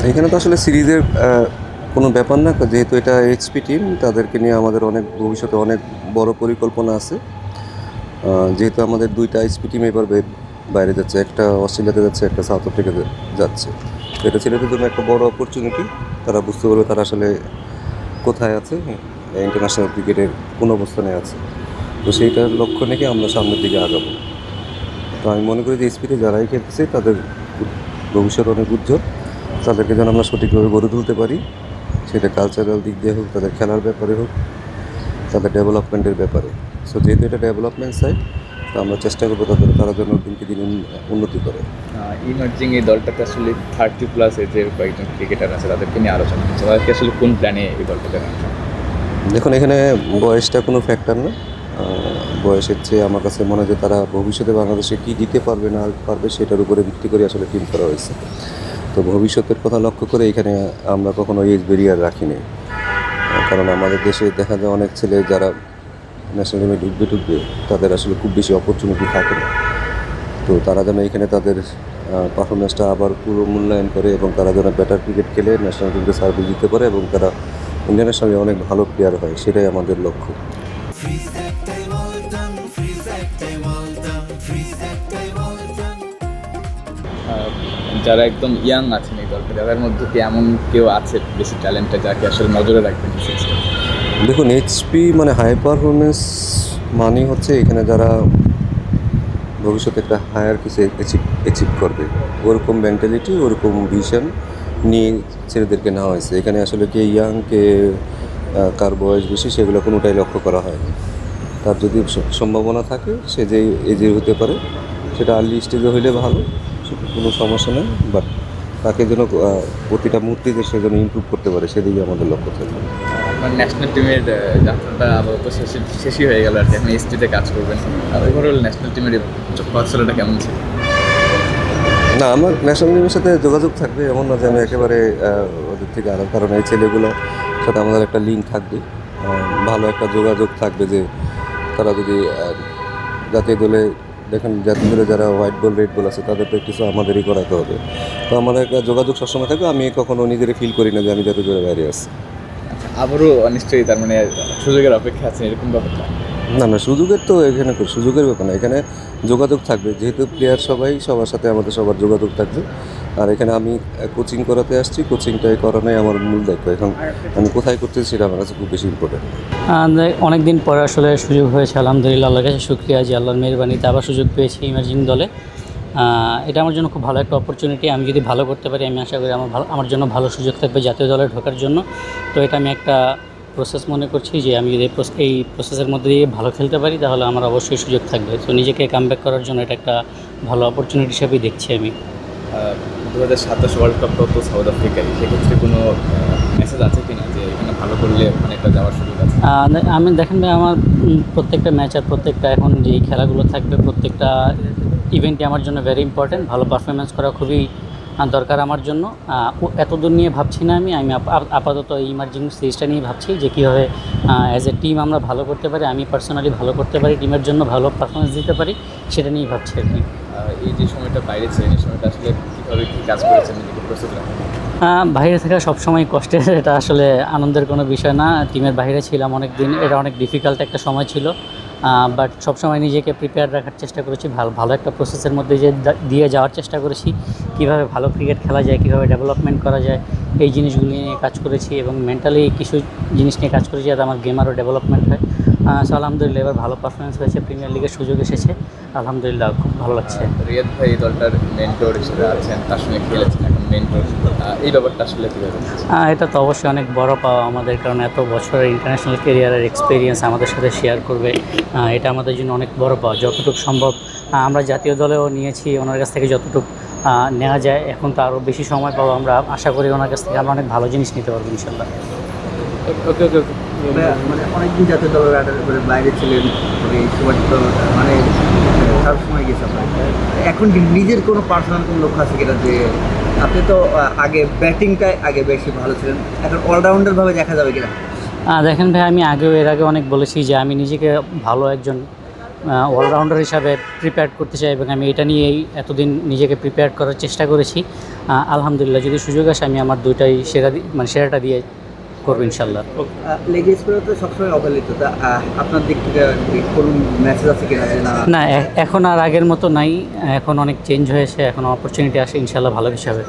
এখানে তো আসলে সিরিজের কোনো ব্যাপার না, যেহেতু এটা এইচপি টিম, তাদেরকে নিয়ে আমাদের অনেক ভবিষ্যতে অনেক বড় পরিকল্পনা আছে। যেহেতু আমাদের দুইটা এইচপি টিম এবার বাইরে যাচ্ছে, একটা অস্ট্রেলিয়াতে যাচ্ছে, একটা সাউথ আফ্রিকাতে যাচ্ছে। তো এটা ছেলেদের জন্য একটা বড় অপরচুনিটি। তারা বুঝতে পারবে তারা আসলে কোথায় আছে, ইন্টারন্যাশনাল ক্রিকেটের কোন অবস্থানে আছে। তো সেইটার লক্ষ্য রেখে আমরা সামনের দিকে আগাবো। তো আমি মনে করি যে এইচপিতে যারাই খেলতেছে তাদের ভবিষ্যৎ অনেক উজ্জ্বল। তাদেরকে যেন আমরা সঠিকভাবে গড়ে তুলতে পারি, সেটা কালচারাল দিক দিয়ে হোক, তাদের খেলার ব্যাপারে হোক, তাদের ডেভেলপমেন্টের ব্যাপারে। সো যেহেতু এটা ডেভেলপমেন্ট সাইড, তো আমরা চেষ্টা করবো তারা যেন দিনকে দিন উন্নতি করে। ইমার্জিং এই দলটাতে আসলে 30+ এজের কয়েকজন ক্রিকেটার আছে, তাদেরকে নিয়ে আলোচনা হচ্ছে। তাদেরকে আসলে কোন প্ল্যানে এই দলটাতে রাখা? দেখুন, এখানে বয়সটা কোনো ফ্যাক্টর না। বয়সের চেয়ে আমার কাছে মনে হয় যে তারা ভবিষ্যতে বাংলাদেশে কী দিতে পারবে না পারবে সেটার উপরে ভিত্তি করে আসলে টিম করা হয়েছে। তো ভবিষ্যতের কথা লক্ষ্য করে এখানে আমরা কখনো এজ ব্যারিয়ার রাখিনি। কারণ আমাদের দেশে দেখা যায় অনেক ছেলে যারা ন্যাশনাল টিমে ঢুকবে তাদের আসলে খুব বেশি অপরচুনিটি থাকে না। তো তারা যেন এখানে তাদের পারফরমেন্সটা আবার পুরো মূল্যায়ন করে এবং তারা যেন বেটার ক্রিকেট খেলে ন্যাশনাল টিমকে সার্ভিস দিতে পারে এবং তারা ইন্টারন্যাশনালি অনেক ভালো প্লেয়ার হয়, সেটাই আমাদের লক্ষ্য। যারা একদম ইয়াং আছেন এই দলটা, তাদের মধ্যে কি এমন কেউ আছে বেশি ট্যালেন্টেড যাকে আসলে নজরে রাখবেন? দেখুন, এইচপি মানে হাই পারফরমেন্স মানে হচ্ছে এখানে যারা ভবিষ্যতে একটা হায়ার কিছু অ্যাচিভ করবে, ওরকম মেন্টালিটি, ওরকম ভিশন নিয়ে ছেলেদেরকে নেওয়া হয়েছে। এখানে আসলে কে ইয়াং, কে কার বয়স বেশি, সেগুলো কোনোটাই লক্ষ্য করা হয়নি। তার যদি সম্ভাবনা থাকে সে যে এজে হতে পারে, সেটা আর্লি স্টেজে হইলে ভালো, কোনো সমস্যা নেই। বাট তাকে যেন প্রতিটা মুহূর্তে সে যেন ইমপ্রুভ করতে পারে, সেদিকে আমাদের লক্ষ্য থাকবে। আপনার ন্যাশনাল টিমের যাত্রাটা আপাতত শেষই হয়ে গেল আর কি, আপনি এসপিতে কাজ করবেন। আর ওভারঅল ন্যাশনাল টিমের ফসলটা কেমন ছিল? না, আমার ন্যাশনাল টিমের সাথে যোগাযোগ থাকবে এমন না যে আমি একেবারে ওদের থেকে আলাদা, কারণ এই ছেলেগুলোর সাথে আমাদের একটা লিঙ্ক থাকবে, ভালো একটা যোগাযোগ থাকবে। যে তারা যদি জাতীয় দলে দেখেন, জাতীয় দলে যারা হোয়াইট বল রেড বল আছে তাদের প্র্যাকটিসও আমাদেরই করাতে হবে। তো আমাদের একটা যোগাযোগ সবসময় থাকবে। আমি কখনো নিজের ফিল করি না যে আমি জাতীয় দলের বাইরে আছি। আবারও নিশ্চয়ই তার মানে সুযোগের অপেক্ষা আছে এরকম ব্যাপারটা? না না, সুযোগের তো এখানে সুযোগের ব্যাপার না, এখানে যোগাযোগ থাকবে। যেহেতু প্লেয়ার সবাই, সবার সাথে আমাদের সবার যোগাযোগ থাকবে। আর এখানে আমি কোচিং করাতে আসছি, কোচিংটাই করানোই আমার মূল দায়িত্ব। এখন আমি কোথায় করতেছি সেটা আমার কাছে খুব বেশি ইম্পর্টেন্ট। অনেক দিন পরে আসলে সুযোগ হয়েছে, আলহামদুলিল্লাহ, আল্লাহর কাছে শুকরিয়া যে আল্লাহর মেহরবানিতে আবার সুযোগ পেয়েছি ইমার্জিং দলে। এটা আমার জন্য খুব ভালো একটা অপরচুনিটি। আমি যদি ভালো করতে পারি, আমি আশা করি আমার জন্য ভালো সুযোগ থাকবে জাতীয় দলে ঢোকার জন্য। তো এটা আমি একটা প্রসেস মনে করছি যে আমি যদি এই প্রসেসের মধ্যে দিয়ে ভালো খেলতে পারি তাহলে আমার অবশ্যই সুযোগ থাকবে। তো নিজেকে কামব্যাক করার জন্য এটা একটা ভালো অপরচুনিটি হিসেবেই দেখছি আমি। 2027 ওয়ার্ল্ড কাপটাও তো সাউথ আফ্রিকায়, সেক্ষেত্রে কোনো মেসেজ আছে কি না যে এখানে ভালো করলে অনেকটা যাওয়ার সুযোগ আছে? আমি দেখেন ভাই, আমার প্রত্যেকটা ম্যাচ আর প্রত্যেকটা এখন যে খেলাগুলো থাকবে, প্রত্যেকটা ইভেন্টই আমার জন্য ভেরি ইম্পর্ট্যান্ট। ভালো পারফরমেন্স করা খুবই দরকার আমার জন্য। এত দূর নিয়ে ভাবছি না আমি আপাতত এই ইমার্জিং সিরিজটা নিয়ে ভাবছি যে কীভাবে অ্যাজ এ টিম আমরা ভালো করতে পারি, আমি পার্সোনালি ভালো করতে পারি, টিমের জন্য ভালো পারফরমেন্স দিতে পারি, সেটা নিয়েই ভাবছি আর কি। এই যে সময়টা বাইরে ছিলেন, এই সময়টা আসলে কীভাবে কী কাজ করেছেন, নিজেকে প্রস্তুত রাখেন? বাইরে থাকা সবসময় কষ্টের, এটা আসলে আনন্দের কোনো বিষয় না। টিমের বাইরে ছিলাম অনেক দিন, এটা অনেক ডিফিকাল্ট একটা সময় ছিল। বাট সবসময় নিজেকে প্রিপেয়ার রাখার চেষ্টা করেছি, ভালো একটা প্রসেসের মধ্যে দিয়ে যাওয়ার চেষ্টা করেছি। কীভাবে ভালো ক্রিকেট খেলা যায়, কীভাবে ডেভেলপমেন্ট করা যায়, এই জিনিসগুলি নিয়ে কাজ করেছি এবং মেন্টালি কিছু জিনিস নিয়ে কাজ করেছি যাতে আমার গেম আরও ডেভেলপমেন্ট হয়। সো আলহামদুলিল্লাহ এবার ভালো পারফরমেন্স হয়েছে, প্রিমিয়ার লিগের সুযোগ এসেছে, আলহামদুলিল্লাহ খুব ভালো লাগছে। রিয়াদ ভাই এই দলটার মেন্টর হিসেবে আছেন, তার সঙ্গে খেলেছেন, এখন মেন্টর, এই ব্যাপারটা আসলে কীভাবে? এটা তো অবশ্যই অনেক বড় পাওয়া আমাদের, কারণ এত বছরের ইন্টারন্যাশনাল ক্যারিয়ারের এক্সপিরিয়েন্স আমাদের সাথে শেয়ার করবে, এটা আমাদের জন্য অনেক বড় পাওয়া। যতটুকু সম্ভব আমরা জাতীয় দলেও নিয়েছি, ওনার কাছ থেকে যতটুকু নেওয়া যায়, এখন তো আরও বেশি সময় পাবো। আমরা আশা করি ওনার কাছ থেকে আমরা অনেক ভালো জিনিস নিতে পারবো ইনশাল্লাহ। ওকে ওকে ওকে। মানে অনেকদিন জাতীয় দলের বাইরে ছিলেন, এই সময়টা মানে সবসময় গেছে আপনার। এখন নিজের কোনো পার্সোনাল কোনো লক্ষ্য আছে কিনা যে আপনি তো আগে ব্যাটিংটাই আগে বেশি ভালো ছিলেন, এখন অলরাউন্ডারভাবে দেখা যাবে কিনা? দেখেন ভাই, আমি এর আগে অনেক বলেছি যে আমি নিজেকে ভালো একজন অলরাউন্ডার হিসাবে প্রিপেয়ার করতে চাই এবং আমি এটা নিয়েই এতদিন নিজেকে প্রিপেয়ার করার চেষ্টা করেছি। আলহামদুলিল্লাহ যদি সুযোগ আসে আমি আমার দুইটাই সেরাটা দিয়ে করবো ইনশাল্লাহ। লেগ স্পিনার তো সবসময় অবহেলিত, তা আপনার দিক থেকে কোনো মেসেজ আছে কিনা যে না না এখন আর আগের মতো নাই, এখন অনেক চেঞ্জ হয়েছে, এখন অপরচুনিটি আসে ইনশাল্লাহ ভালো কিছু হবে।